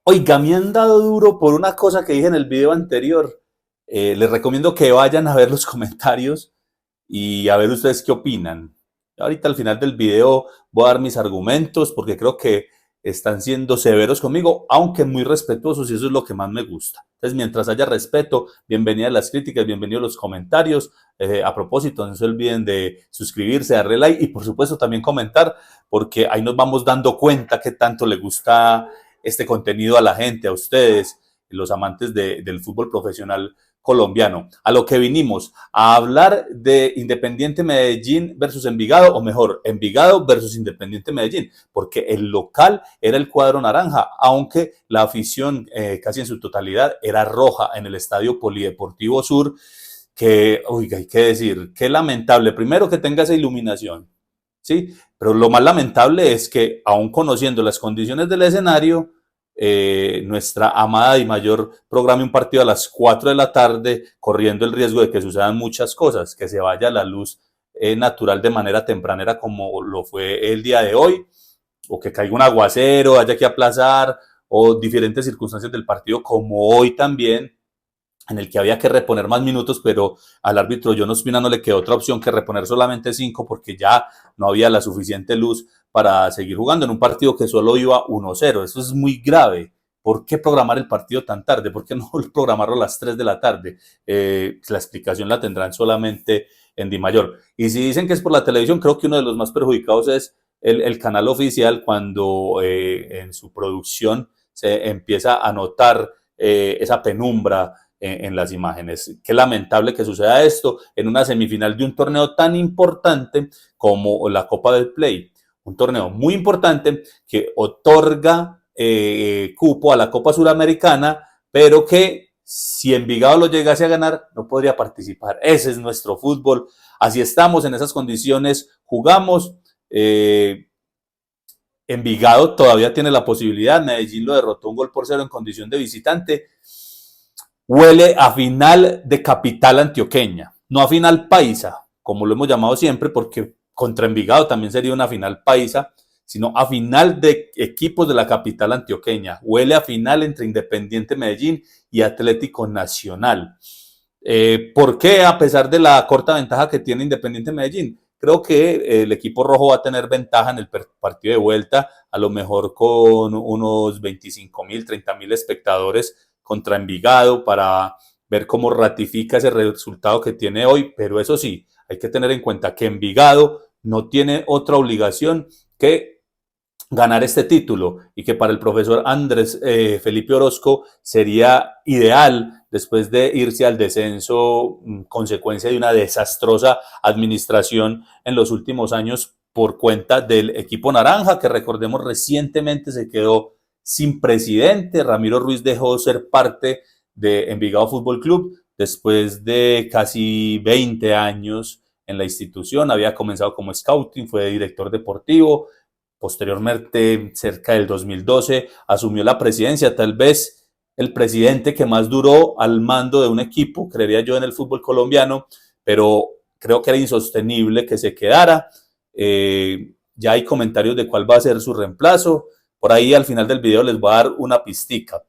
Oiga, me han dado duro por una cosa que dije en el video anterior. Les recomiendo que vayan a ver los comentarios y a ver ustedes qué opinan. Ahorita al final del video voy a dar mis argumentos porque creo que están siendo severos conmigo, aunque muy respetuosos y eso es lo que más me gusta. Entonces, mientras haya respeto, bienvenidas las críticas, bienvenidos los comentarios. A propósito, no se olviden de suscribirse, darle like y por supuesto también comentar porque ahí nos vamos dando cuenta qué tanto le gusta este contenido a la gente, a ustedes, los amantes del fútbol profesional colombiano. A lo que vinimos, a hablar de Independiente Medellín versus Envigado, o mejor, Envigado versus Independiente Medellín, porque el local era el cuadro naranja, aunque la afición casi en su totalidad era roja en el Estadio Polideportivo Sur, que, oiga, hay que decir, qué lamentable, primero que tenga esa iluminación, ¿sí? Pero lo más lamentable es que, aún conociendo las condiciones del escenario, nuestra amada y mayor programe un partido a las 4 de la tarde, corriendo el riesgo de que sucedan muchas cosas, que se vaya la luz natural de manera tempranera como lo fue el día de hoy, o que caiga un aguacero, haya que aplazar, o diferentes circunstancias del partido como hoy también, en el que había que reponer más minutos, pero al árbitro John Ospina no le quedó otra opción que reponer solamente 5 porque ya no había la suficiente luz para seguir jugando en un partido que solo iba 1-0. Eso es muy grave. ¿Por qué programar el partido tan tarde? ¿Por qué no programarlo a las 3 de la tarde? La explicación la tendrán solamente en Di Mayor. Y si dicen que es por la televisión, creo que uno de los más perjudicados es el canal oficial cuando en su producción se empieza a notar esa penumbra en las imágenes. Qué lamentable que suceda esto en una semifinal de un torneo tan importante como la Copa del Play. Un torneo muy importante que otorga cupo a la Copa Suramericana, pero que si Envigado lo llegase a ganar, no podría participar. Ese es nuestro fútbol. Así estamos, en esas condiciones jugamos. Envigado todavía tiene la posibilidad. Medellín lo derrotó 1-0 en condición de visitante. Huele a final de capital antioqueña, no a final paisa, como lo hemos llamado siempre, porque contra Envigado también sería una final paisa, sino a final de equipos de la capital antioqueña. Huele a final entre Independiente Medellín y Atlético Nacional. ¿Por qué? A pesar de la corta ventaja que tiene Independiente Medellín, creo que el equipo rojo va a tener ventaja en el partido de vuelta, a lo mejor con unos 25.000, 30.000 espectadores contra Envigado para ver cómo ratifica ese resultado que tiene hoy, pero eso sí, hay que tener en cuenta que Envigado no tiene otra obligación que ganar este título y que para el profesor Andrés Felipe Orozco sería ideal después de irse al descenso, consecuencia de una desastrosa administración en los últimos años por cuenta del equipo naranja, que recordemos recientemente se quedó sin presidente. Ramiro Ruiz dejó de ser parte de Envigado Fútbol Club después de casi 20 años en la institución. Había comenzado como scouting, fue director deportivo. Posteriormente, cerca del 2012, asumió la presidencia, tal vez el presidente que más duró al mando de un equipo, creería yo, en el fútbol colombiano, pero creo que era insostenible que se quedara. Ya hay comentarios de cuál va a ser su reemplazo. Por ahí al final del video les voy a dar una pistica.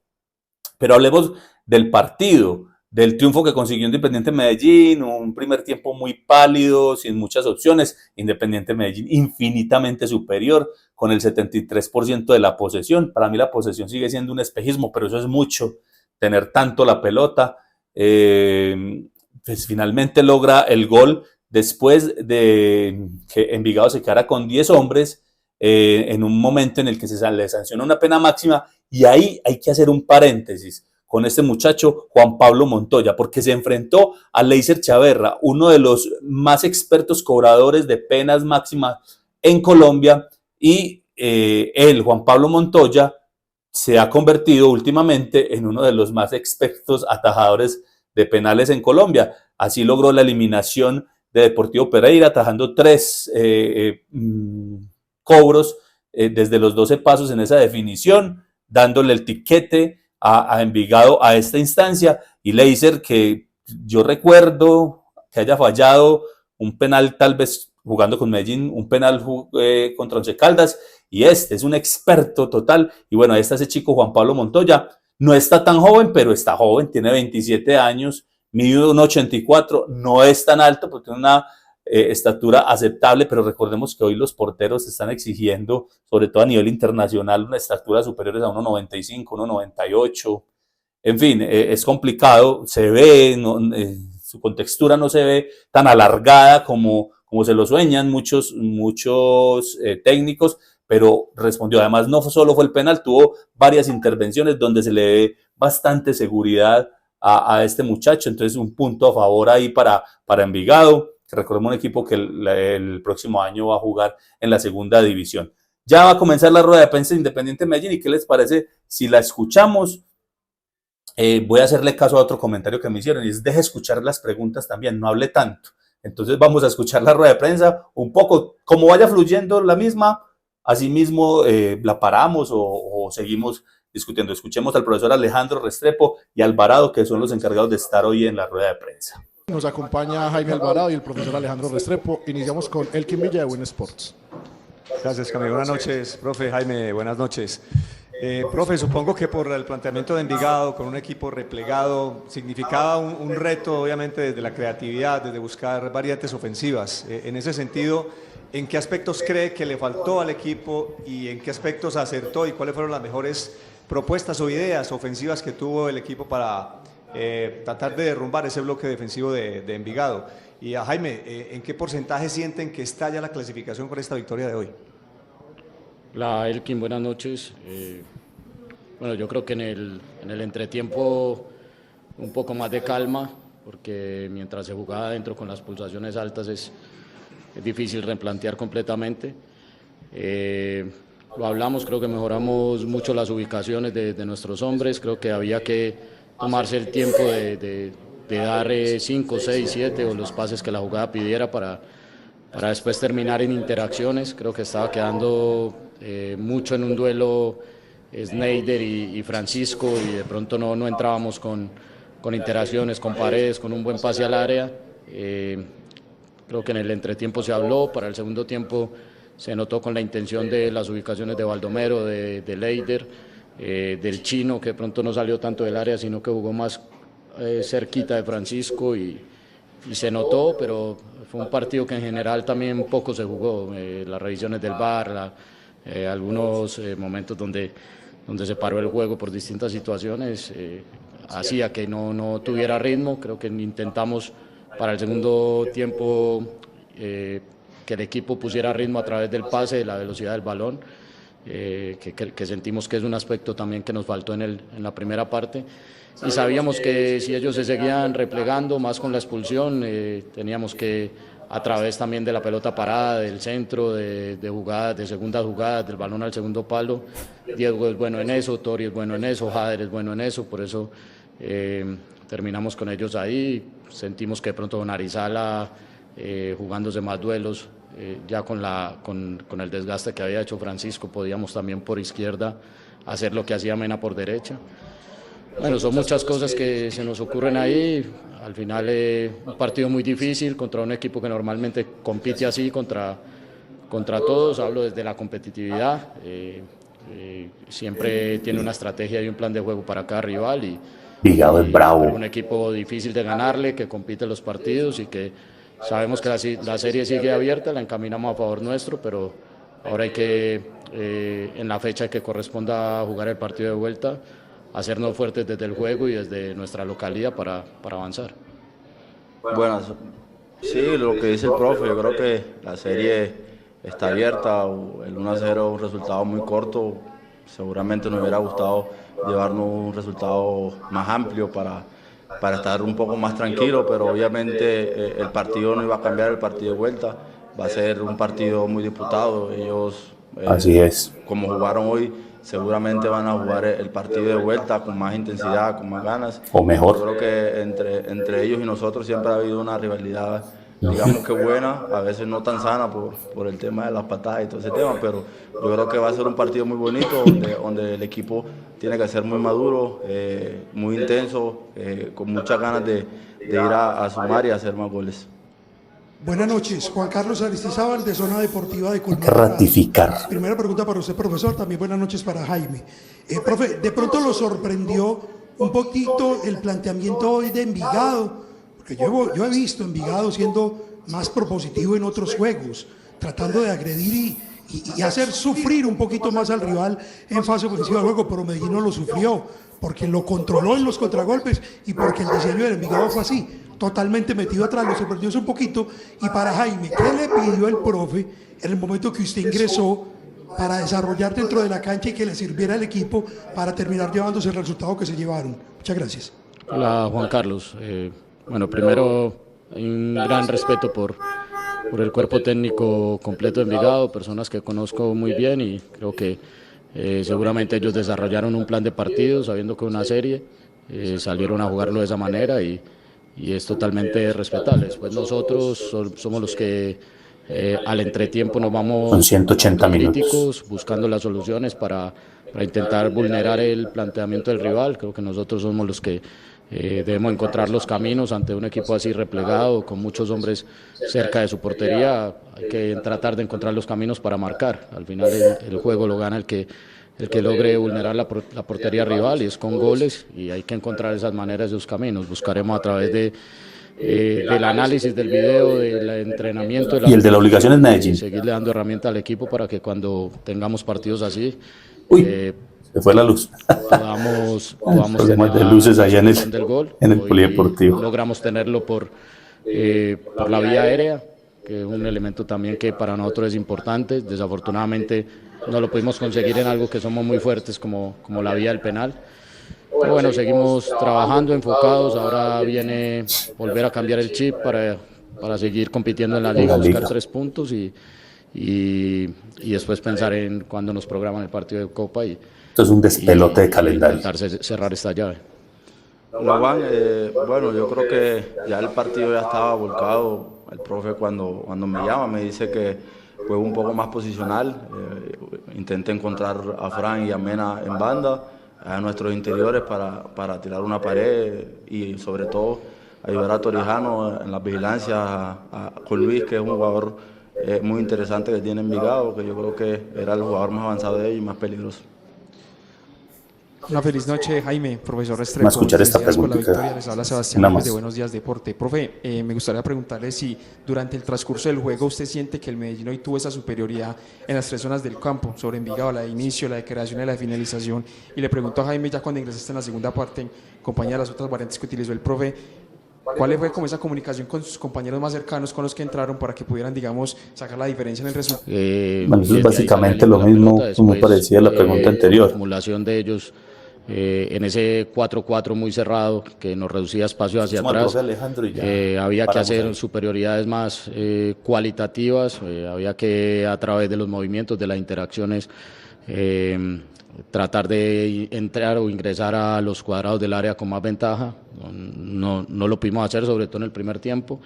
Pero hablemos del partido, del triunfo que consiguió Independiente Medellín, un primer tiempo muy pálido, sin muchas opciones. Independiente Medellín infinitamente superior, con el 73% de la posesión. Para mí la posesión sigue siendo un espejismo, pero eso es mucho, tener tanto la pelota. Pues finalmente logra el gol después de que Envigado se quedara con 10 hombres, en un momento en el que se le sanciona una pena máxima, y ahí hay que hacer un paréntesis con este muchacho Juan Pablo Montoya, porque se enfrentó a Leiser Chaverra, uno de los más expertos cobradores de penas máximas en Colombia, y él, Juan Pablo Montoya, se ha convertido últimamente en uno de los más expertos atajadores de penales en Colombia. Así logró la eliminación de Deportivo Pereira, atajando 3 cobros desde los 12 pasos en esa definición, dándole el tiquete a Envigado a esta instancia. Y Leiser, que yo recuerdo que haya fallado un penal, tal vez jugando con Medellín, un penal contra Once Caldas, y este es un experto total. Y bueno, ahí está ese chico Juan Pablo Montoya, no está tan joven, pero está joven, tiene 27 años, mide 1,84, no es tan alto, porque tiene una estatura aceptable, pero recordemos que hoy los porteros están exigiendo, sobre todo a nivel internacional, una estatura superiores a 1,95, 1,98. En fin, es complicado, se ve, no, su contextura no se ve tan alargada como se lo sueñan muchos técnicos, pero respondió. Además, no solo fue el penal, tuvo varias intervenciones donde se le ve bastante seguridad a este muchacho, entonces un punto a favor ahí para Envigado, que recordemos un equipo que el próximo año va a jugar en la segunda división. Ya va a comenzar la rueda de prensa de Independiente Medellín, ¿y qué les parece si la escuchamos? Voy a hacerle caso a otro comentario que me hicieron y es: deje escuchar las preguntas también, no hable tanto. Entonces vamos a escuchar la rueda de prensa un poco, como vaya fluyendo la misma, así mismo la paramos o seguimos discutiendo. Escuchemos al profesor Alejandro Restrepo y Alvarado, que son los encargados de estar hoy en la rueda de prensa. Nos acompaña Jaime Alvarado y el profesor Alejandro Restrepo. Iniciamos con Elkin Villa de Win Sports. Gracias, Camilo. Buenas noches, profe. Jaime, buenas noches. Profe, supongo que por el planteamiento de Envigado, con un equipo replegado, significaba un reto, obviamente, desde la creatividad, desde buscar variantes ofensivas. En ese sentido, ¿en qué aspectos cree que le faltó al equipo y en qué aspectos acertó y cuáles fueron las mejores propuestas o ideas ofensivas que tuvo el equipo para tratar de derrumbar ese bloque defensivo de Envigado? Y a Jaime, ¿en qué porcentaje sienten que está ya la clasificación con esta victoria de hoy? Hola Elkin, buenas noches. Bueno, yo creo que en el entretiempo un poco más de calma, porque mientras se jugaba adentro con las pulsaciones altas es difícil replantear completamente. Lo hablamos, creo que mejoramos mucho las ubicaciones de nuestros hombres, creo que había que tomarse el tiempo de dar 5, 6, 7 o los pases que la jugada pidiera para después terminar en interacciones. Creo que estaba quedando mucho en un duelo Sneijder y Francisco, y de pronto no entrábamos con interacciones, con Paredes, con un buen pase al área. Creo que en el entretiempo se habló, para el segundo tiempo se notó con la intención de las ubicaciones de Baldomero, de Leider, del Chino, que de pronto no salió tanto del área, sino que jugó más cerquita de Francisco y se notó, pero fue un partido que en general también poco se jugó. Las revisiones del VAR, algunos momentos donde se paró el juego por distintas situaciones, hacía que no tuviera ritmo. Creo que intentamos para el segundo tiempo que el equipo pusiera ritmo a través del pase, de la velocidad del balón, que sentimos que es un aspecto también que nos faltó en la primera parte. Y sabíamos que si ellos se seguían replegando más con la expulsión, teníamos que, a través también de la pelota parada, del centro, de jugadas, de segundas jugadas, del balón al segundo palo. Diego es bueno en eso, Tori es bueno en eso, Jader es bueno en eso, por eso terminamos con ellos ahí. Sentimos que de pronto con Arizala, jugándose más duelos, ya con el desgaste que había hecho Francisco, podíamos también por izquierda hacer lo que hacía Mena por derecha. Bueno, son muchas cosas que se nos ocurren ahí. Al final un partido muy difícil contra un equipo que normalmente compite así contra todos. Hablo desde la competitividad. Siempre tiene una estrategia y un plan de juego para cada rival y Envigado es bravo. un equipo difícil de ganarle, que compite los partidos y que sabemos que la serie sigue abierta, la encaminamos a favor nuestro, pero ahora hay que, en la fecha que corresponda a jugar el partido de vuelta, hacernos fuertes desde el juego y desde nuestra localidad para avanzar. Bueno, sí, lo que dice el profe, yo creo que la serie está abierta, el 1-0 es un resultado muy corto, seguramente nos hubiera gustado llevarnos un resultado más amplio para estar un poco más tranquilo, pero obviamente el partido no iba a cambiar, el partido de vuelta va a ser un partido muy disputado. Ellos, así es, como jugaron hoy, seguramente van a jugar el partido de vuelta con más intensidad, con más ganas. o mejor. Yo creo que entre ellos y nosotros siempre ha habido una rivalidad, digamos que buena, a veces no tan sana por el tema de las patadas y todo ese tema, pero yo creo que va a ser un partido muy bonito, donde el equipo tiene que ser muy maduro, muy intenso, con muchas ganas de ir a sumar y a hacer más goles. Buenas noches, Juan Carlos Aristizábal de Zona Deportiva de Hay que Colmena Radio. ratificar. Primera pregunta para usted, profesor, también buenas noches para Jaime. Profe, de pronto lo sorprendió un poquito el planteamiento hoy de Envigado, porque yo he visto Envigado siendo más propositivo en otros juegos, tratando de agredir y hacer sufrir un poquito más al rival en fase ofensiva del juego, pero Medellín no lo sufrió, porque lo controló en los contragolpes y porque el diseño del Envigado fue así, totalmente metido atrás, lo sorprendió un poquito. Y para Jaime, ¿qué le pidió el profe en el momento que usted ingresó para desarrollar dentro de la cancha y que le sirviera al equipo para terminar llevándose el resultado que se llevaron? Muchas gracias. Hola Juan Carlos. Bueno, primero hay un gran respeto por el cuerpo técnico completo de Envigado, personas que conozco muy bien y creo que seguramente ellos desarrollaron un plan de partido sabiendo que una serie, salieron a jugarlo de esa manera y es totalmente respetable. Después nosotros somos los que al entretiempo nos vamos Son 180 minutos. críticos, buscando las soluciones para intentar vulnerar el planteamiento del rival. Creo que nosotros somos los que debemos encontrar los caminos ante un equipo así replegado, con muchos hombres cerca de su portería. Hay que tratar de encontrar los caminos para marcar. Al final el juego lo gana el que logre vulnerar la portería rival, y es con goles, y hay que encontrar esas maneras, esos caminos. Buscaremos a través del análisis del video, del entrenamiento. Y el de la obligación es Medellín. Seguirle dando herramientas al equipo para que cuando tengamos partidos así, se fue la luz. podamos Problemas tener de luces allá en del gol. el Hoy polideportivo. logramos tenerlo por la vía aérea, que es un elemento también que para nosotros es importante. Desafortunadamente no lo pudimos conseguir en algo que somos muy fuertes como la vía del penal. Pero bueno, seguimos trabajando, enfocados. Ahora viene volver a cambiar el chip para seguir compitiendo en la liga, buscar 3 puntos y después pensar en cuándo nos programan el partido de Copa Esto es un despelote de calendario. intentar cerrar esta llave. Hola Juan, bueno, yo creo que ya el partido ya estaba volcado. El profe cuando me llama me dice que juego un poco más posicional, intenté encontrar a Fran y a Mena en banda, a nuestros interiores para tirar una pared y sobre todo ayudar a Torijano en la vigilancia con Luis, que es un jugador muy interesante que tiene Envigado, que yo creo que era el jugador más avanzado de ellos y más peligroso. Una feliz noche, Jaime, profesor Restrepo. Vamos a escuchar esta Felicidades por la preguntita. victoria. Les habla Sebastián Nada López más. de Buenos Días Deporte. Profe, me gustaría preguntarle si durante el transcurso del juego usted siente que el Medellín hoy tuvo esa superioridad en las 3 zonas del campo, sobre Envigado, la de inicio, la de creación y la de finalización. Y le pregunto a Jaime, ya cuando ingresaste en la segunda parte, en compañía de las otras variantes que utilizó el profe, ¿cuál fue como esa comunicación con sus compañeros más cercanos, con los que entraron, para que pudieran, digamos, sacar la diferencia en el resultado? Bueno, eso es básicamente lo mismo, como parecía la pregunta anterior. La acumulación de ellos en ese 4-4 muy cerrado que nos reducía espacio hacia Somos al atrás. profe Alejandro y ya Había que paramos hacer ahí. superioridades más cualitativas, había que a través de los movimientos, de las interacciones, tratar de entrar o ingresar a los cuadrados del área con más ventaja. No lo pudimos hacer, sobre todo en el primer tiempo.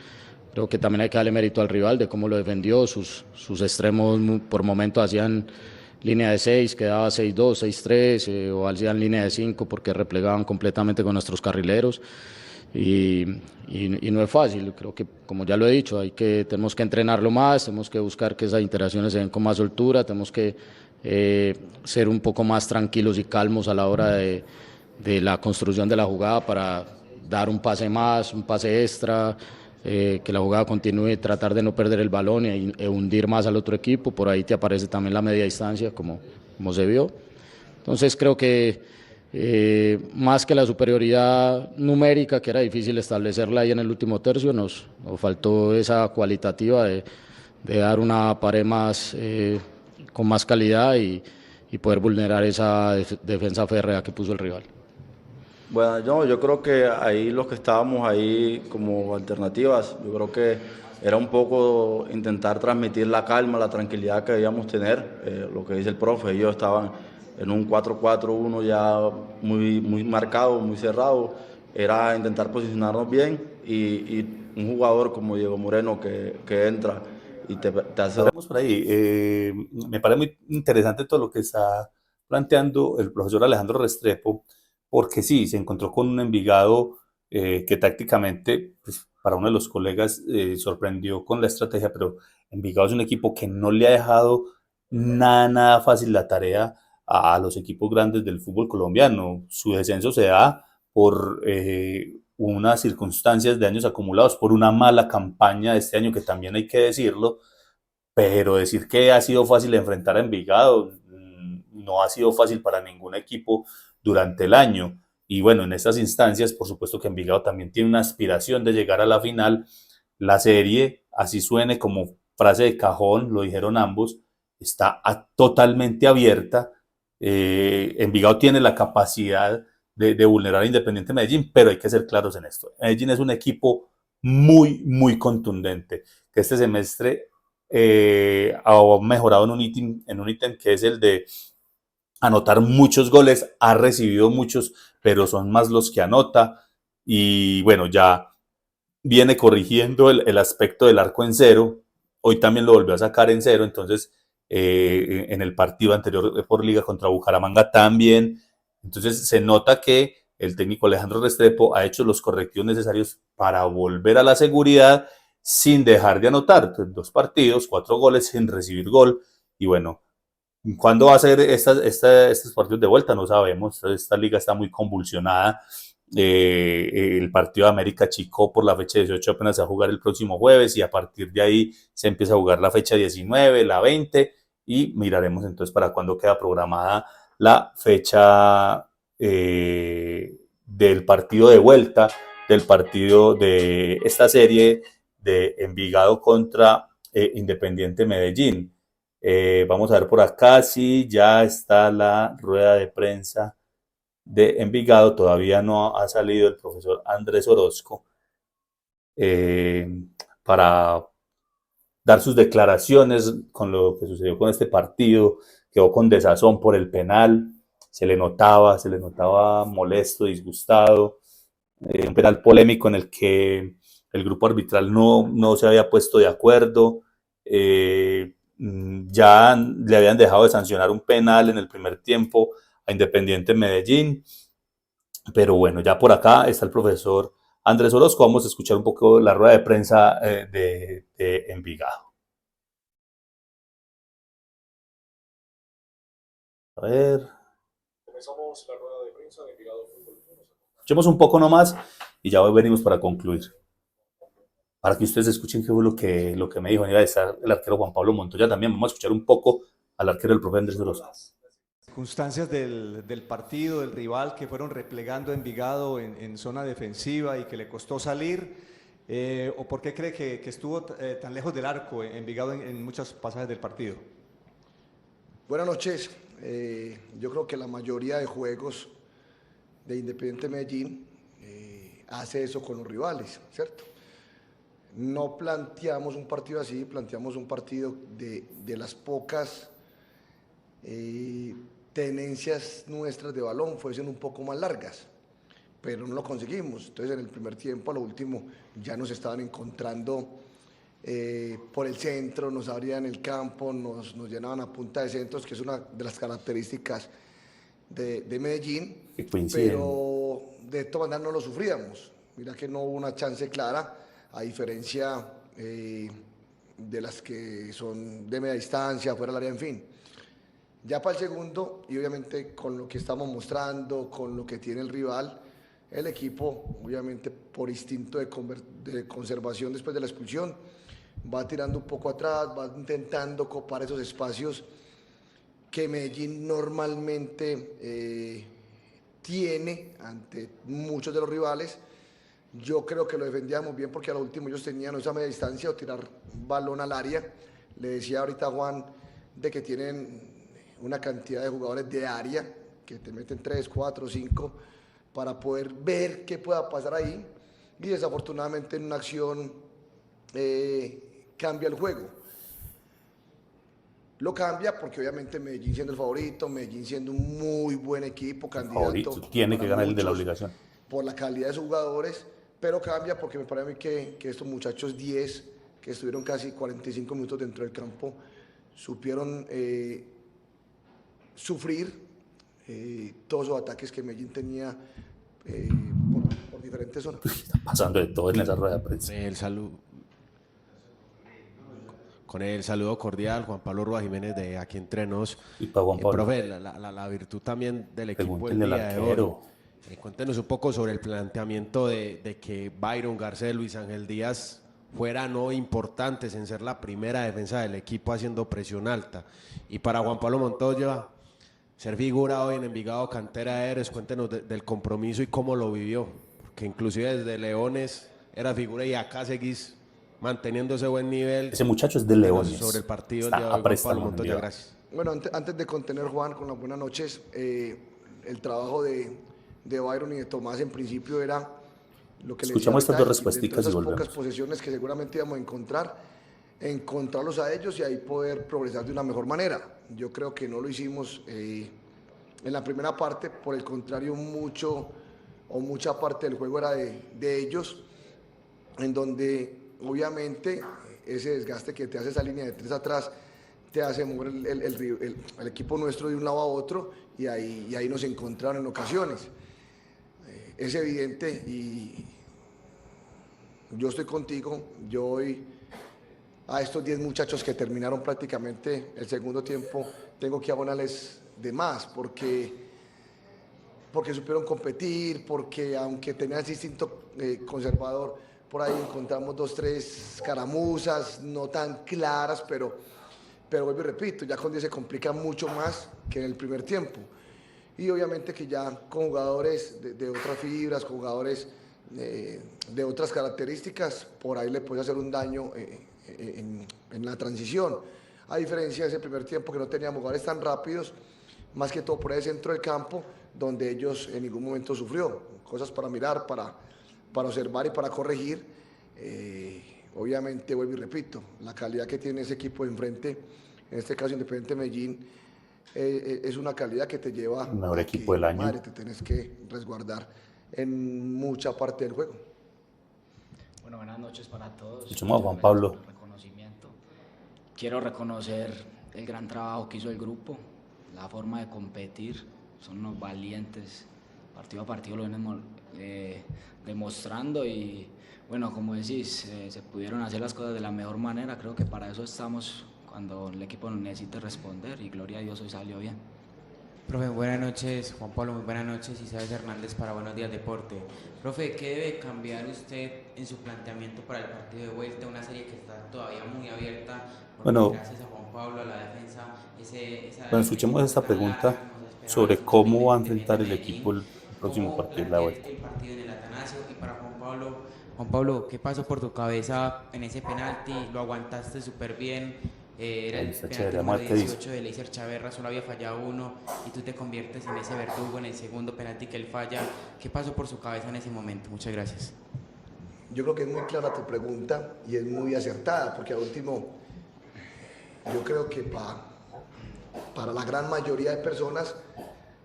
Creo que también hay que darle mérito al rival de cómo lo defendió. Sus extremos por momentos hacían línea de 6, quedaba 6-2, 6-3, o hacían línea de 5 porque replegaban completamente con nuestros carrileros. Y no es fácil. Creo que, como ya lo he dicho, tenemos que entrenarlo más, tenemos que buscar que esas interacciones se den con más soltura, tenemos que ser un poco más tranquilos y calmos a la hora de la construcción de la jugada, para dar un pase más, un pase extra, que la jugada continúe, tratar de no perder el balón e hundir más al otro equipo. Por ahí te aparece también la media distancia, como se vio. Entonces creo que más que la superioridad numérica, que era difícil establecerla ahí en el último tercio, nos faltó esa cualitativa de dar una pared más con más calidad y poder vulnerar esa defensa férrea que puso el rival. Bueno, yo creo que ahí los que estábamos ahí como alternativas, yo creo que era un poco intentar transmitir la calma, la tranquilidad que debíamos tener, lo que dice el profe. Ellos estaban en un 4-4-1 ya muy marcado, muy cerrado. Era intentar posicionarnos bien y un jugador como Diego Moreno que entra y te hace... Vamos por ahí. Me parece muy interesante todo lo que está planteando el profesor Alejandro Restrepo, porque sí, se encontró con un Envigado que tácticamente pues, para uno de los colegas sorprendió con la estrategia, pero Envigado es un equipo que no le ha dejado nada fácil la tarea a los equipos grandes del fútbol colombiano. Su descenso se da por unas circunstancias de años acumulados, por una mala campaña de este año, que también hay que decirlo, pero decir que ha sido fácil enfrentar a Envigado, no ha sido fácil para ningún equipo durante el año. Y bueno, en estas instancias, por supuesto que Envigado también tiene una aspiración de llegar a la final. La serie, así suene como frase de cajón, lo dijeron ambos, está totalmente abierta. Envigado tiene la capacidad de vulnerar a Independiente Medellín, pero hay que ser claros en esto. Medellín es un equipo muy, muy contundente, que este semestre ha mejorado en un ítem que es el de anotar muchos goles, ha recibido muchos, pero son más los que anota. Y bueno, ya viene corrigiendo el aspecto del arco en cero. Hoy también lo volvió a sacar en cero, entonces en el partido anterior por Liga contra Bucaramanga también. Entonces se nota que el técnico Alejandro Restrepo ha hecho los correctivos necesarios para volver a la seguridad sin dejar de anotar. 2 partidos, 4 goles sin recibir gol. Y bueno, ¿cuándo va a ser estos partidos de vuelta? No sabemos. Esta liga está muy convulsionada. El partido de América Chico por la fecha 18 apenas se va a jugar el próximo jueves, y a partir de ahí se empieza a jugar la fecha 19, la 20, y miraremos entonces para cuándo queda programada la fecha del partido de vuelta, del partido de esta serie de Envigado contra Independiente Medellín. Vamos a ver por acá si ya está la rueda de prensa de Envigado. Todavía no ha salido el profesor Andrés Orozco para dar sus declaraciones con lo que sucedió con este partido. Quedó con desazón por el penal, se le notaba molesto, disgustado. Un penal polémico en el que el grupo arbitral no se había puesto de acuerdo. Ya le habían dejado de sancionar un penal en el primer tiempo a Independiente Medellín. Pero bueno, ya por acá está el profesor Andrés Orozco. Vamos a escuchar un poco la rueda de prensa de Envigado. A ver. Comenzamos la rueda de prensa de Envigado. Escuchemos un poco nomás y ya venimos para concluir. Para que ustedes escuchen qué fue lo que me dijo. Iba a estar el arquero Juan Pablo Montoya también. Vamos a escuchar un poco al arquero del profe Andrés Orozco. Circunstancias del partido, del rival, que fueron replegando a Envigado en zona defensiva y que le costó salir, o por qué cree que estuvo tan lejos del arco Envigado en muchos pasajes del partido? Buenas noches. Yo creo que la mayoría de juegos de Independiente Medellín hace eso con los rivales, ¿cierto? No planteamos un partido así, planteamos un partido de las pocas tenencias nuestras de balón fuesen un poco más largas, pero no lo conseguimos. Entonces en el primer tiempo, a lo último, ya nos estaban encontrando por el centro, nos abrían el campo, nos llenaban a punta de centros, que es una de las características de Medellín, pero de todas maneras no lo sufríamos. Mira que no hubo una chance clara, a diferencia de las que son de media distancia, fuera del área, en fin. Ya para el segundo, y obviamente con lo que estamos mostrando, con lo que tiene el rival, el equipo, obviamente por instinto de conservación después de la expulsión, va tirando un poco atrás, va intentando copar esos espacios que Medellín normalmente tiene ante muchos de los rivales. Yo creo que lo defendíamos bien porque a lo último ellos tenían esa media distancia o tirar balón al área. Le decía ahorita a Juan de que tienen una cantidad de jugadores de área que te meten 3, 4, 5 para poder ver qué pueda pasar ahí, y desafortunadamente en una acción cambia el juego. Lo cambia porque obviamente Medellín siendo el favorito, Medellín siendo un muy buen equipo, candidato, tiene que ganar el de la obligación por la calidad de sus jugadores, pero cambia porque me parece a mí que estos muchachos 10 que estuvieron casi 45 minutos dentro del campo supieron sufrir todos los ataques que Medellín tenía por diferentes zonas. Está pasando de todo en esa rueda de prensa. Con el saludo cordial, Juan Pablo Rúa Jiménez de Aquí Entre Nos. Y para Juan Pablo, Profe, la virtud también del equipo el pregúntenle al día de hoy. arquero. Cuéntenos un poco sobre el planteamiento de que Byron Garcés, Luis Ángel Díaz fueran no importantes en ser la primera defensa del equipo haciendo presión alta. Y para Juan Pablo Montoya, ser figura hoy en Envigado, cantera de Eres, cuéntenos del compromiso y cómo lo vivió. Porque inclusive desde Leones era figura y acá seguís manteniendo ese buen nivel. Ese muchacho es de Leones. Sobre el partido Está el día de a hoy, Juan préstamo Pablo en Montoya, Envigado. gracias. Bueno, antes de contener, Juan, con las buenas noches, el trabajo de Byron y de Tomás en principio era lo que Escuchamos les decía estas dos respuesticas esas y volvemos. pocas posesiones que seguramente íbamos a encontrarlos a ellos y ahí poder progresar de una mejor manera. Yo creo que no lo hicimos en la primera parte, por el contrario, mucha parte del juego era de ellos, en donde obviamente ese desgaste que te hace esa línea de tres atrás te hace mover el equipo nuestro de un lado a otro y ahí nos encontraron en ocasiones. Es evidente y yo estoy contigo, yo hoy a estos 10 muchachos que terminaron prácticamente el segundo tiempo tengo que abonarles de más porque supieron competir, porque aunque tenían ese instinto conservador, por ahí encontramos 2, 3 escaramuzas no tan claras, pero vuelvo y repito, ya con 10 se complica mucho más que en el primer tiempo. Y obviamente que ya con jugadores de otras fibras, con jugadores de otras características, por ahí le puede hacer un daño en la transición. A diferencia de ese primer tiempo que no teníamos jugadores tan rápidos, más que todo por el centro del campo, donde ellos en ningún momento sufrió. Cosas para mirar, para observar y para corregir. Obviamente, vuelvo y repito, la calidad que tiene ese equipo de enfrente, en este caso Independiente Medellín, es una calidad que te lleva el mejor equipo del año. Madre, te tienes que resguardar en mucha parte del juego. Bueno, buenas noches para todos. Escuchamos a Juan Pablo. Por el reconocimiento. Quiero reconocer el gran trabajo que hizo el grupo, la forma de competir, son unos valientes, partido a partido lo vienen demostrando y bueno, como decís, se pudieron hacer las cosas de la mejor manera, creo que para eso estamos cuando el equipo nos necesite responder y gloria a Dios hoy salió bien. Profe, buenas noches. Juan Pablo, muy buenas noches. Isabel Hernández para Buenos Días Deporte. Profe, ¿qué debe cambiar usted en su planteamiento para el partido de vuelta? Una serie que está todavía muy abierta. Bueno, gracias a Juan Pablo, a la defensa. Bueno, escuchemos esta pregunta sobre cómo va a enfrentar el equipo el próximo partido de la vuelta. El partido en el Atanasio. Y para Juan Pablo, ¿qué pasó por tu cabeza en ese penalti? Lo aguantaste súper bien. Era el penalti número 18 de Leiser Chaverra, solo había fallado uno y tú te conviertes en ese verdugo en el segundo penalti que él falla. ¿Qué pasó por su cabeza en ese momento? Muchas gracias. Yo creo que es muy clara tu pregunta y es muy acertada, porque al último yo creo que para la gran mayoría de personas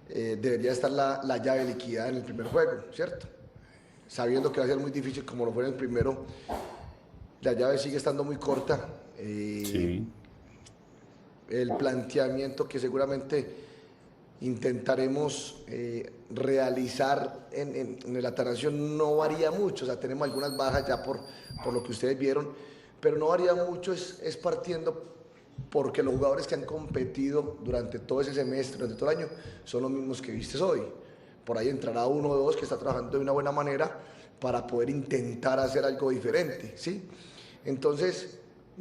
debería estar la llave liquidada en el primer juego, ¿cierto? Sabiendo que va a ser muy difícil como lo fue en el primero, la llave sigue estando muy corta. Sí. El planteamiento que seguramente intentaremos realizar en el Atanasio no varía mucho, o sea, tenemos algunas bajas ya por lo que ustedes vieron, pero no varía mucho, es partiendo porque los jugadores que han competido durante todo ese semestre, durante todo el año, son los mismos que vistes hoy. Por ahí entrará uno o dos que está trabajando de una buena manera para poder intentar hacer algo diferente, ¿sí? Entonces,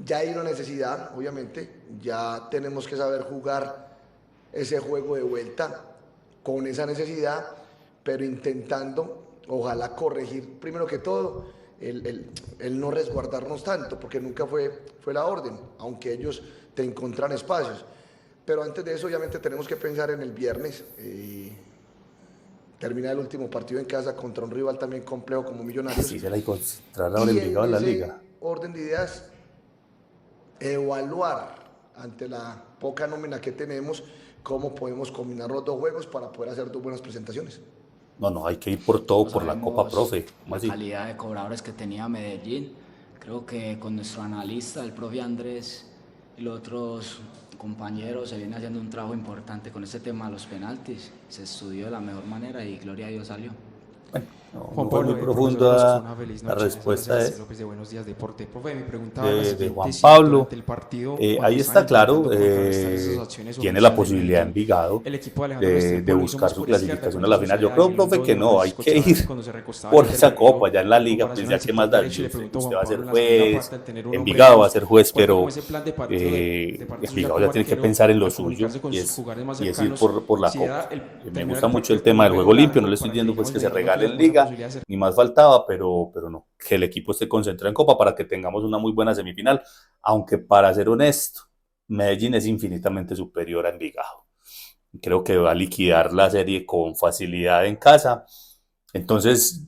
ya hay una necesidad, obviamente, ya tenemos que saber jugar ese juego de vuelta con esa necesidad, pero intentando, ojalá corregir, primero que todo, el no resguardarnos tanto, porque nunca fue la orden, aunque ellos te encontraran espacios. Pero antes de eso, obviamente, tenemos que pensar en el viernes, terminar el último partido en casa contra un rival también complejo como Millonarios. Sí, se la encontrar ahora Envigado en la liga. Orden de ideas, evaluar ante la poca nómina que tenemos cómo podemos combinar los dos juegos para poder hacer dos buenas presentaciones. No, hay que ir por todo, por la Copa, profe. La calidad de cobradores que tenía Medellín, creo que con nuestro analista, el profe Andrés y los otros compañeros se viene haciendo un trabajo importante con este tema de los penaltis, se estudió de la mejor manera y gloria a Dios salió. Bueno, no Juan fue Pablo, muy profesor profunda Orozco, una feliz la noche. respuesta Sebastián López de Buenos Días Deporte. Profe, mi pregunta va la de siguiente, Juan si Pablo. durante el partido, cuando Ahí estaban está claro, intentando contrarrestar esas acciones tiene la ofensivas del posibilidad Medellín, Envigado el equipo de Alejandro de Restrepo lo hizo buscar más su por izquierda, clasificación con a la eso final. sucede Yo creo, ahí en profe, el que 2-1 no, hay Francisco que Chavarri ir cuando se recostaba por y esa perdió copa, ya en la en liga, comparación pues al ya qué sector más da, derecho, y le preguntó a usted Juan va a Pablo ser en la segunda juez, parte al tener un hombre Envigado va a menos, ser juez, ¿cuál fue como pero ese plan de partido de parte suya Envigado como ya tiene que arquero pensar en lo al suyo comunicarse con sus jugadores más y es ir cercanos? por la Si era copa. el Me terminar gusta el mucho el partido con tema un del juego juego limpio, no largo le estoy para que, diciendo pues digamos, que se Medellín no regale quedara en con esa liga, posibilidad de ser ni más faltaba, pero no, que el equipo esté concentrado en copa para que tengamos una muy buena semifinal, aunque para ser honesto, Medellín es infinitamente superior a Envigado. Creo que va a liquidar la serie con facilidad en casa. Entonces,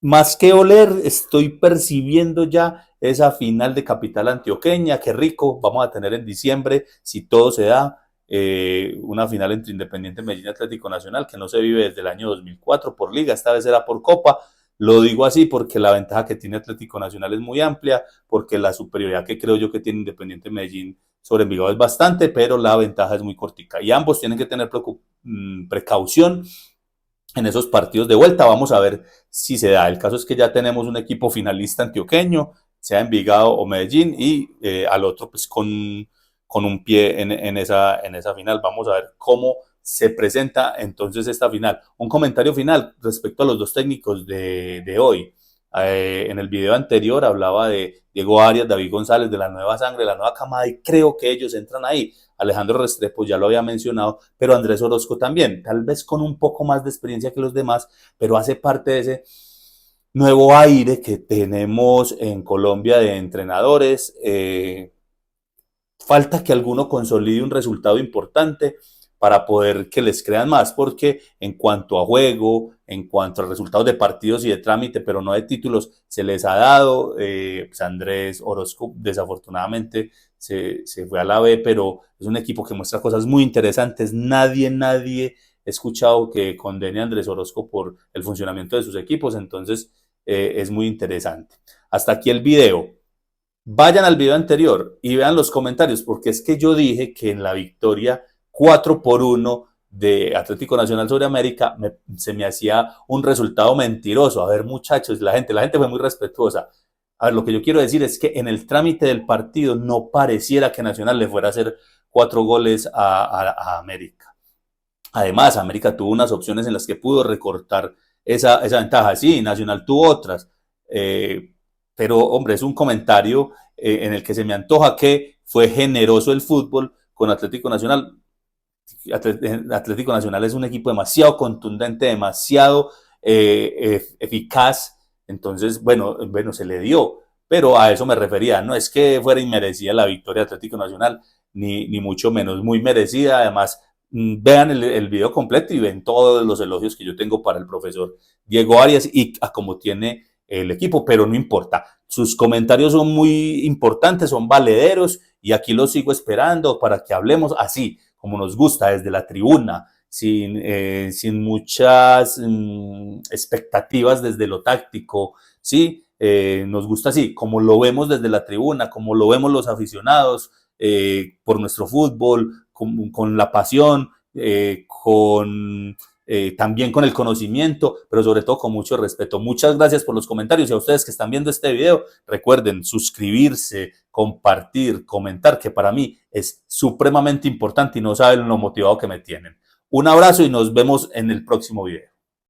más que oler, estoy percibiendo ya esa final de capital antioqueña. Qué rico, vamos a tener en diciembre, si todo se da, una final entre Independiente Medellín y Atlético Nacional, que no se vive desde el año 2004 por liga, esta vez será por copa. Lo digo así porque la ventaja que tiene Atlético Nacional es muy amplia, porque la superioridad que creo yo que tiene Independiente Medellín sobre Envigado es bastante, pero la ventaja es muy cortica. Y ambos tienen que tener precaución en esos partidos de vuelta. Vamos a ver si se da. El caso es que ya tenemos un equipo finalista antioqueño, sea Envigado o Medellín, y al otro pues con un pie en esa final. Vamos a ver cómo se presenta entonces esta final. Un comentario final respecto a los dos técnicos de hoy. En el video anterior hablaba de Diego Arias, David González, de la nueva sangre, la nueva camada, y creo que ellos entran ahí. Alejandro Restrepo ya lo había mencionado, pero Andrés Orozco también, tal vez con un poco más de experiencia que los demás, pero hace parte de ese nuevo aire que tenemos en Colombia de entrenadores. Falta que alguno consolide un resultado importante para poder que les crean más, porque en cuanto a juego, en cuanto a resultados de partidos y de trámite, pero no de títulos, se les ha dado. Pues Andrés Orozco desafortunadamente se fue a la B, pero es un equipo que muestra cosas muy interesantes. Nadie he escuchado que condene a Andrés Orozco por el funcionamiento de sus equipos, entonces es muy interesante. Hasta aquí el video. Vayan al video anterior y vean los comentarios, porque es que yo dije que en la victoria 4-1 de Atlético Nacional sobre América se me hacía un resultado mentiroso. A ver, muchachos, la gente fue muy respetuosa. A ver, lo que yo quiero decir es que en el trámite del partido no pareciera que Nacional le fuera a hacer 4 goles a América. Además, América tuvo unas opciones en las que pudo recortar esa ventaja. Sí, Nacional tuvo otras. Pero, hombre, es un comentario en el que se me antoja que fue generoso el fútbol con Atlético Nacional. Atlético Nacional es un equipo demasiado contundente, demasiado eficaz. Entonces, bueno, se le dio. Pero a eso me refería. No es que fuera inmerecida la victoria de Atlético Nacional, ni mucho menos, muy merecida. Además, vean el video completo y ven todos los elogios que yo tengo para el profesor Diego Arias y a cómo tiene el equipo, pero no importa. Sus comentarios son muy importantes, son valederos, y aquí los sigo esperando para que hablemos así, como nos gusta, desde la tribuna, sin muchas expectativas desde lo táctico, ¿sí? Nos gusta así, como lo vemos desde la tribuna, como lo vemos los aficionados, por nuestro fútbol, con la pasión, también con el conocimiento, pero sobre todo con mucho respeto. Muchas gracias por los comentarios, y a ustedes que están viendo este video, recuerden suscribirse, compartir, comentar, que para mí es supremamente importante y no saben lo motivado que me tienen. Un abrazo y nos vemos en el próximo video.